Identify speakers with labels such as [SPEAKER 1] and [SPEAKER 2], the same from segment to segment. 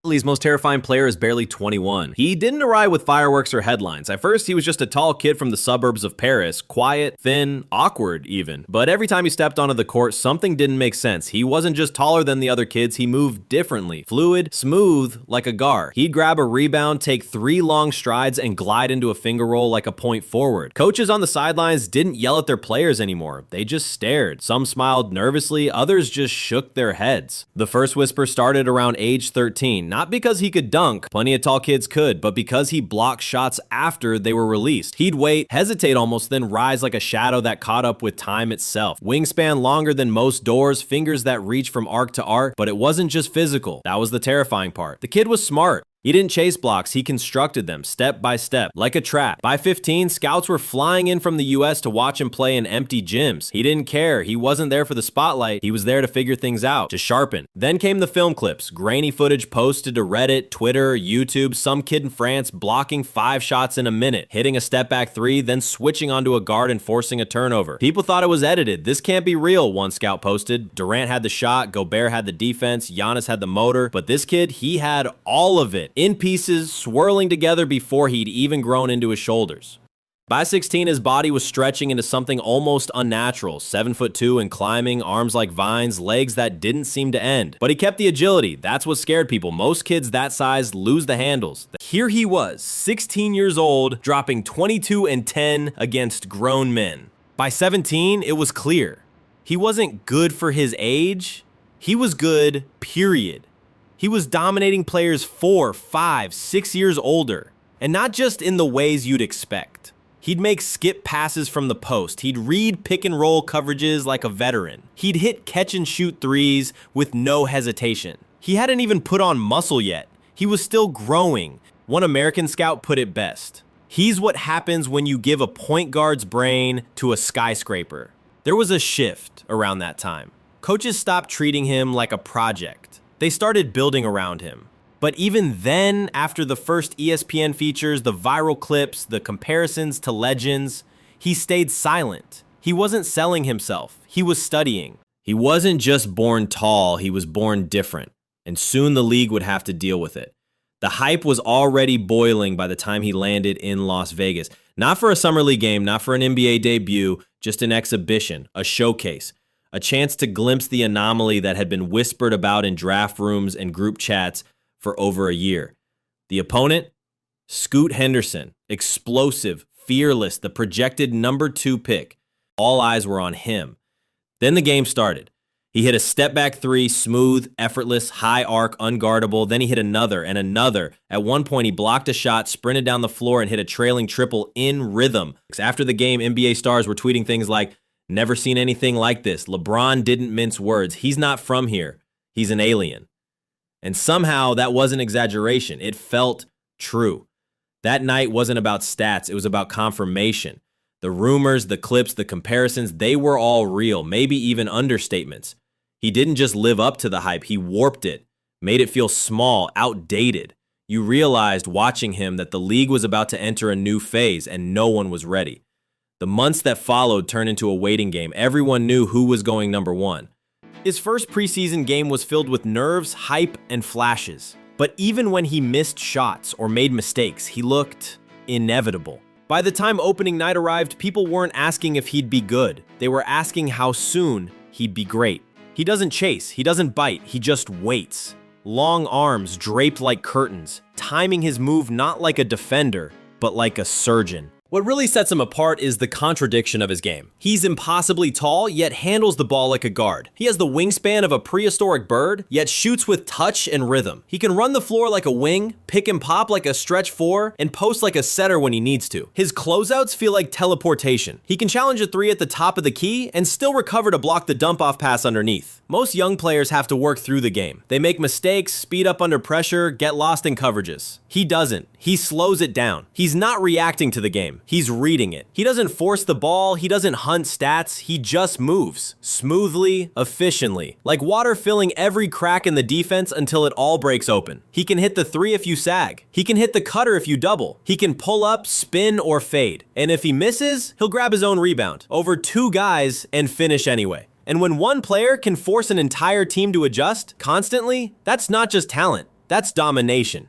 [SPEAKER 1] Lee's most terrifying player is barely 21. He didn't arrive with fireworks or headlines. At first, he was just a tall kid from the suburbs of Paris, quiet, thin, awkward even. But every time he stepped onto the court, something didn't make sense. He wasn't just taller than the other kids, he moved differently. Fluid, smooth, like a guard. He'd grab a rebound, take 3 long strides, and glide into a finger roll like a point forward. Coaches on the sidelines didn't yell at their players anymore. They just stared. Some smiled nervously, others just shook their heads. The first whisper started around age 13. Not because he could dunk, plenty of tall kids could, but because he blocked shots after they were released. He'd wait, hesitate almost, then rise like a shadow that caught up with time itself. Wingspan longer than most doors, fingers that reach from arc to arc, but it wasn't just physical. That was the terrifying part. The kid was smart. He didn't chase blocks, he constructed them step by step, like a trap. By 15, scouts were flying in from the US to watch him play in empty gyms. He didn't care, he wasn't there for the spotlight, he was there to figure things out, to sharpen. Then came the film clips, grainy footage posted to Reddit, Twitter, YouTube, some kid in France blocking 5 shots in a minute, hitting a step back 3, then switching onto a guard and forcing a turnover. People thought it was edited. This can't be real, one scout posted. Durant had the shot, Gobert had the defense, Giannis had the motor, but this kid, he had all of it. In pieces, swirling together before he'd even grown into his shoulders. By 16, his body was stretching into something almost unnatural. 7'2" and climbing, arms like vines, legs that didn't seem to end. But he kept the agility. That's what scared people. Most kids that size lose the handles. Here he was, 16 years old, dropping 22 and 10 against grown men. By 17, it was clear. He wasn't good for his age. He was good, period. He was dominating players 4, 5, 6 years older, and not just in the ways you'd expect. He'd make skip passes from the post. He'd read pick and roll coverages like a veteran. He'd hit catch and shoot threes with no hesitation. He hadn't even put on muscle yet. He was still growing. One American scout put it best. He's what happens when you give a point guard's brain to a skyscraper. There was a shift around that time. Coaches stopped treating him like a project. They started building around him. But even then, after the first ESPN features, the viral clips, the comparisons to legends, he stayed silent. He wasn't selling himself. He was studying. He wasn't just born tall, he was born different. And soon the league would have to deal with it. The hype was already boiling by the time he landed in Las Vegas. Not for a summer league game, not for an NBA debut, just an exhibition, a showcase. A chance to glimpse the anomaly that had been whispered about in draft rooms and group chats for over a year. The opponent? Scoot Henderson, explosive, fearless, the projected number 2 pick. All eyes were on him. Then the game started. He hit a step-back 3, smooth, effortless, high arc, unguardable. Then he hit another and another. At one point, he blocked a shot, sprinted down the floor, and hit a trailing triple in rhythm. After the game, NBA stars were tweeting things like, "Never seen anything like this. LeBron didn't mince words. He's not from here. He's an alien." And somehow that wasn't exaggeration. It felt true. That night wasn't about stats. It was about confirmation. The rumors, the clips, the comparisons, they were all real, maybe even understatements. He didn't just live up to the hype. He warped it, made it feel small, outdated. You realized watching him that the league was about to enter a new phase and no one was ready. The months that followed turned into a waiting game. Everyone knew who was going number 1. His first preseason game was filled with nerves, hype, and flashes. But even when he missed shots or made mistakes, he looked inevitable. By the time opening night arrived, people weren't asking if he'd be good. They were asking how soon he'd be great. He doesn't chase, he doesn't bite, he just waits. Long arms draped like curtains, timing his move not like a defender, but like a surgeon. What really sets him apart is the contradiction of his game. He's impossibly tall, yet handles the ball like a guard. He has the wingspan of a prehistoric bird, yet shoots with touch and rhythm. He can run the floor like a wing, pick and pop like a stretch 4, and post like a setter when he needs to. His closeouts feel like teleportation. He can challenge a 3 at the top of the key and still recover to block the dump-off pass underneath. Most young players have to work through the game. They make mistakes, speed up under pressure, get lost in coverages. He doesn't. He slows it down. He's not reacting to the game. He's reading it. He doesn't force the ball. He doesn't hunt stats. He just moves. Smoothly, efficiently. Like water filling every crack in the defense until it all breaks open. He can hit the 3 if you sag. He can hit the cutter if you double. He can pull up, spin, or fade. And if he misses, he'll grab his own rebound over 2 guys and finish anyway. And when one player can force an entire team to adjust constantly, that's not just talent. That's domination.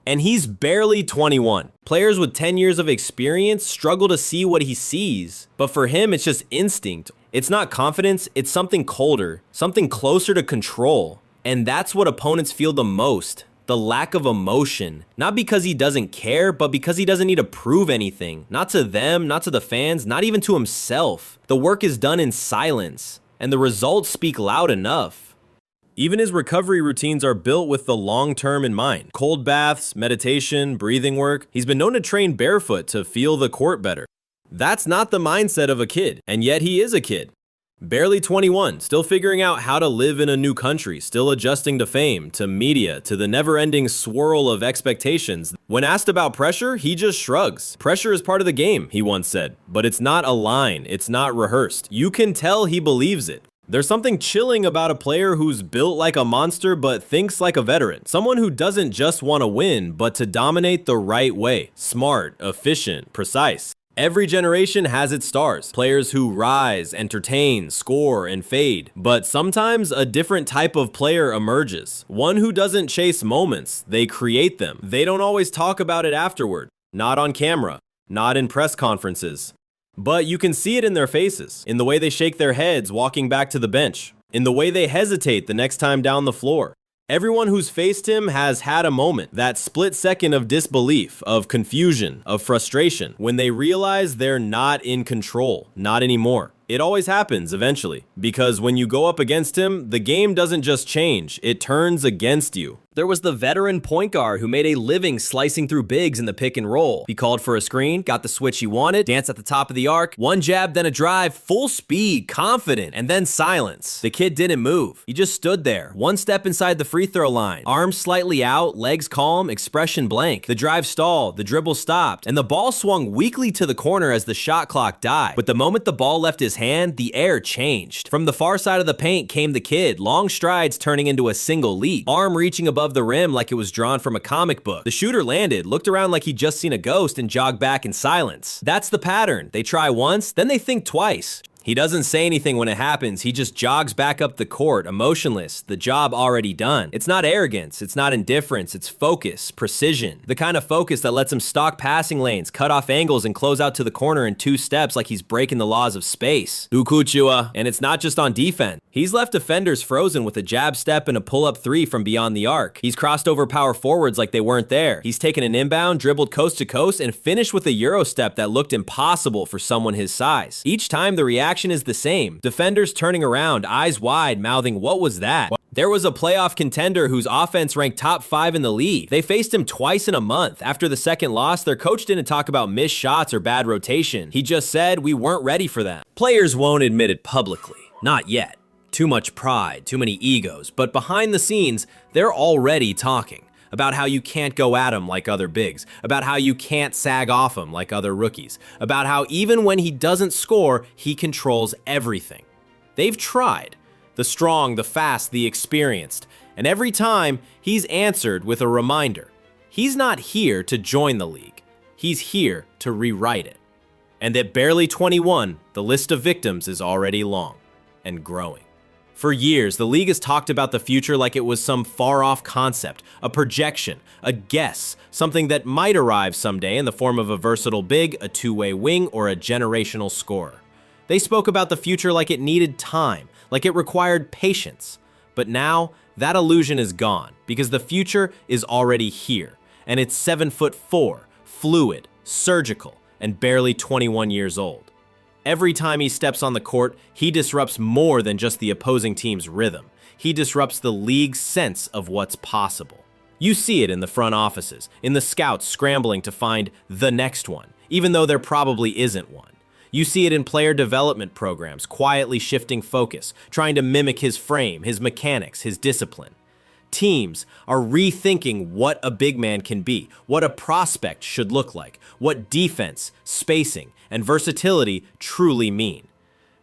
[SPEAKER 1] And he's barely 21. Players with 10 years of experience struggle to see what he sees, but for him, it's just instinct. It's not confidence, it's something colder, something closer to control. And that's what opponents feel the most. The lack of emotion. Not because he doesn't care, but because he doesn't need to prove anything. Not to them, not to the fans, not even to himself. The work is done in silence, and the results speak loud enough. Even his recovery routines are built with the long term in mind. Cold baths, meditation, breathing work. He's been known to train barefoot to feel the court better. That's not the mindset of a kid, and yet he is a kid. Barely 21, still figuring out how to live in a new country, still adjusting to fame, to media, to the never-ending swirl of expectations. When asked about pressure, he just shrugs. Pressure is part of the game, he once said, but it's not a line, it's not rehearsed. You can tell he believes it. There's something chilling about a player who's built like a monster but thinks like a veteran. Someone who doesn't just want to win, but to dominate the right way. Smart, efficient, precise. Every generation has its stars, players who rise, entertain, score, and fade. But sometimes a different type of player emerges. One who doesn't chase moments, they create them. They don't always talk about it afterward. Not on camera, not in press conferences. But you can see it in their faces, in the way they shake their heads walking back to the bench, in the way they hesitate the next time down the floor. Everyone who's faced him has had a moment, that split second of disbelief, of confusion, of frustration, when they realize they're not in control, not anymore. It always happens eventually, because when you go up against him, the game doesn't just change, it turns against you. There was the veteran point guard who made a living slicing through bigs in the pick and roll. He called for a screen, got the switch he wanted, danced at the top of the arc, one jab, then a drive, full speed, confident, and then silence. The kid didn't move. He just stood there, one step inside the free throw line, arms slightly out, legs calm, expression blank. The drive stalled, the dribble stopped, and the ball swung weakly to the corner as the shot clock died. But the moment the ball left his hand, the air changed. From the far side of the paint came the kid, long strides turning into a single leap, arm reaching above the rim like it was drawn from a comic book. The shooter landed, looked around like he'd just seen a ghost, and jogged back in silence. That's the pattern. They try once, then they think twice. He doesn't say anything when it happens, he just jogs back up the court, emotionless, the job already done. It's not arrogance, it's not indifference, it's focus, precision. The kind of focus that lets him stalk passing lanes, cut off angles, and close out to the corner in 2 steps like he's breaking the laws of space. Ukuchua, and it's not just on defense. He's left defenders frozen with a jab step and a pull-up 3 from beyond the arc. He's crossed over power forwards like they weren't there. He's taken an inbound, dribbled coast to coast, and finished with a Euro step that looked impossible for someone his size. Each time the reaction is the same. Defenders turning around, eyes wide, mouthing, "What was that?" There was a playoff contender whose offense ranked top 5 in the league. They faced him twice in a month. After the second loss, their coach didn't talk about missed shots or bad rotation. He just said, "We weren't ready for that." Players won't admit it publicly. Not yet. Too much pride, too many egos. But behind the scenes, they're already talking about how you can't go at him like other bigs, about how you can't sag off him like other rookies, about how even when he doesn't score, he controls everything. They've tried. The strong, the fast, the experienced. And every time, he's answered with a reminder. He's not here to join the league. He's here to rewrite it. And at barely 21, the list of victims is already long and growing. For years, the league has talked about the future like it was some far-off concept, a projection, a guess, something that might arrive someday in the form of a versatile big, a two-way wing, or a generational scorer. They spoke about the future like it needed time, like it required patience. But now, that illusion is gone, because the future is already here, and it's 7'4", fluid, surgical, and barely 21 years old. Every time he steps on the court, he disrupts more than just the opposing team's rhythm. He disrupts the league's sense of what's possible. You see it in the front offices, in the scouts scrambling to find the next one, even though there probably isn't one. You see it in player development programs, quietly shifting focus, trying to mimic his frame, his mechanics, his discipline. Teams are rethinking what a big man can be, what a prospect should look like, what defense, spacing, and versatility truly mean.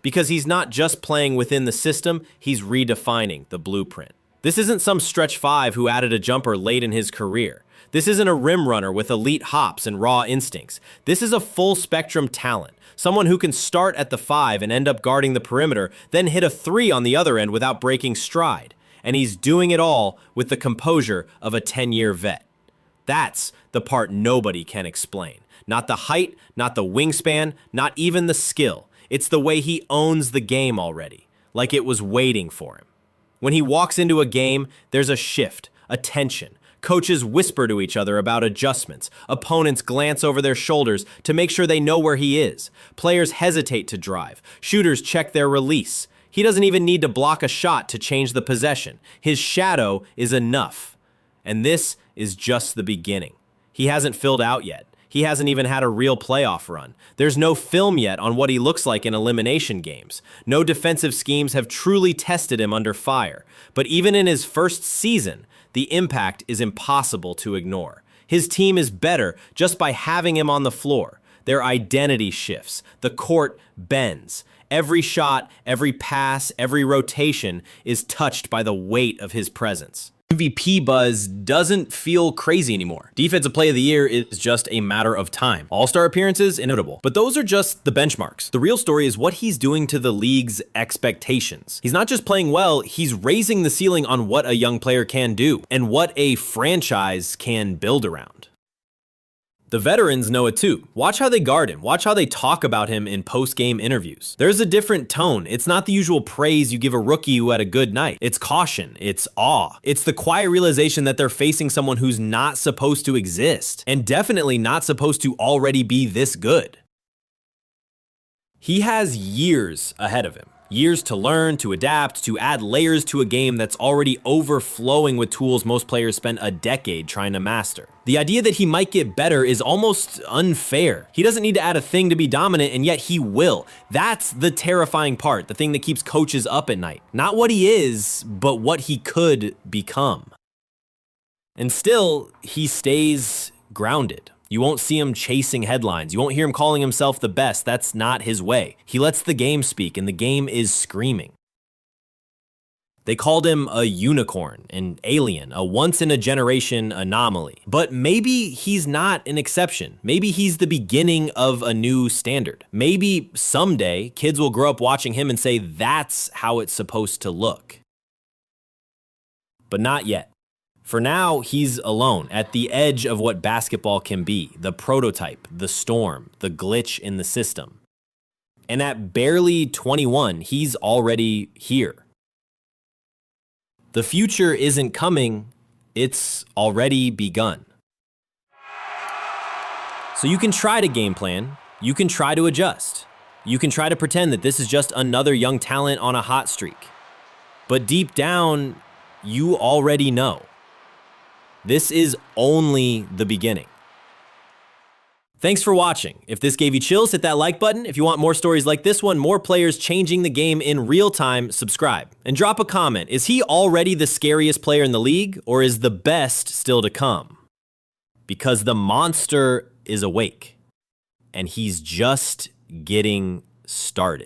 [SPEAKER 1] Because he's not just playing within the system, he's redefining the blueprint. This isn't some stretch 5 who added a jumper late in his career. This isn't a rim runner with elite hops and raw instincts. This is a full spectrum talent, someone who can start at the 5 and end up guarding the perimeter, then hit a 3 on the other end without breaking stride. and he's doing it all with the composure of a 10-year vet. That's the part nobody can explain. Not the height, not the wingspan, not even the skill. It's the way he owns the game already, like it was waiting for him. When he walks into a game, there's a shift, a tension. Coaches whisper to each other about adjustments. Opponents glance over their shoulders to make sure they know where he is. Players hesitate to drive. Shooters check their release. He doesn't even need to block a shot to change the possession. His shadow is enough. And this is just the beginning. He hasn't filled out yet. He hasn't even had a real playoff run. There's no film yet on what he looks like in elimination games. No defensive schemes have truly tested him under fire. But even in his first season, the impact is impossible to ignore. His team is better just by having him on the floor. Their identity shifts. The court bends. Every shot, every pass, every rotation is touched by the weight of his presence. MVP buzz doesn't feel crazy anymore. Defensive Play of the Year is just a matter of time. All-star appearances, inevitable. But those are just the benchmarks. The real story is what he's doing to the league's expectations. He's not just playing well, he's raising the ceiling on what a young player can do and what a franchise can build around. The veterans know it too. Watch how they guard him. Watch how they talk about him in post-game interviews. There's a different tone. It's not the usual praise you give a rookie who had a good night. It's caution. It's awe. It's the quiet realization that they're facing someone who's not supposed to exist, and definitely not supposed to already be this good. He has years ahead of him. Years to learn, to adapt, to add layers to a game that's already overflowing with tools most players spend a decade trying to master. The idea that he might get better is almost unfair. He doesn't need to add a thing to be dominant, and yet he will. That's the terrifying part, the thing that keeps coaches up at night. Not what he is, but what he could become. And still, he stays grounded. You won't see him chasing headlines. You won't hear him calling himself the best. That's not his way. He lets the game speak, and the game is screaming. They called him a unicorn, an alien, a once-in-a-generation anomaly. But maybe he's not an exception. Maybe he's the beginning of a new standard. Maybe someday kids will grow up watching him and say that's how it's supposed to look. But not yet. For now, he's alone, at the edge of what basketball can be, the prototype, the storm, the glitch in the system. And at barely 21, he's already here. The future isn't coming, it's already begun. So you can try to game plan, you can try to adjust, you can try to pretend that this is just another young talent on a hot streak. But deep down, you already know. This is only the beginning. Thanks for watching. If this gave you chills, hit that like button. If you want more stories like this one, more players changing the game in real time, subscribe. And drop a comment. Is he already the scariest player in the league, or is the best still to come? Because the monster is awake, and he's just getting started.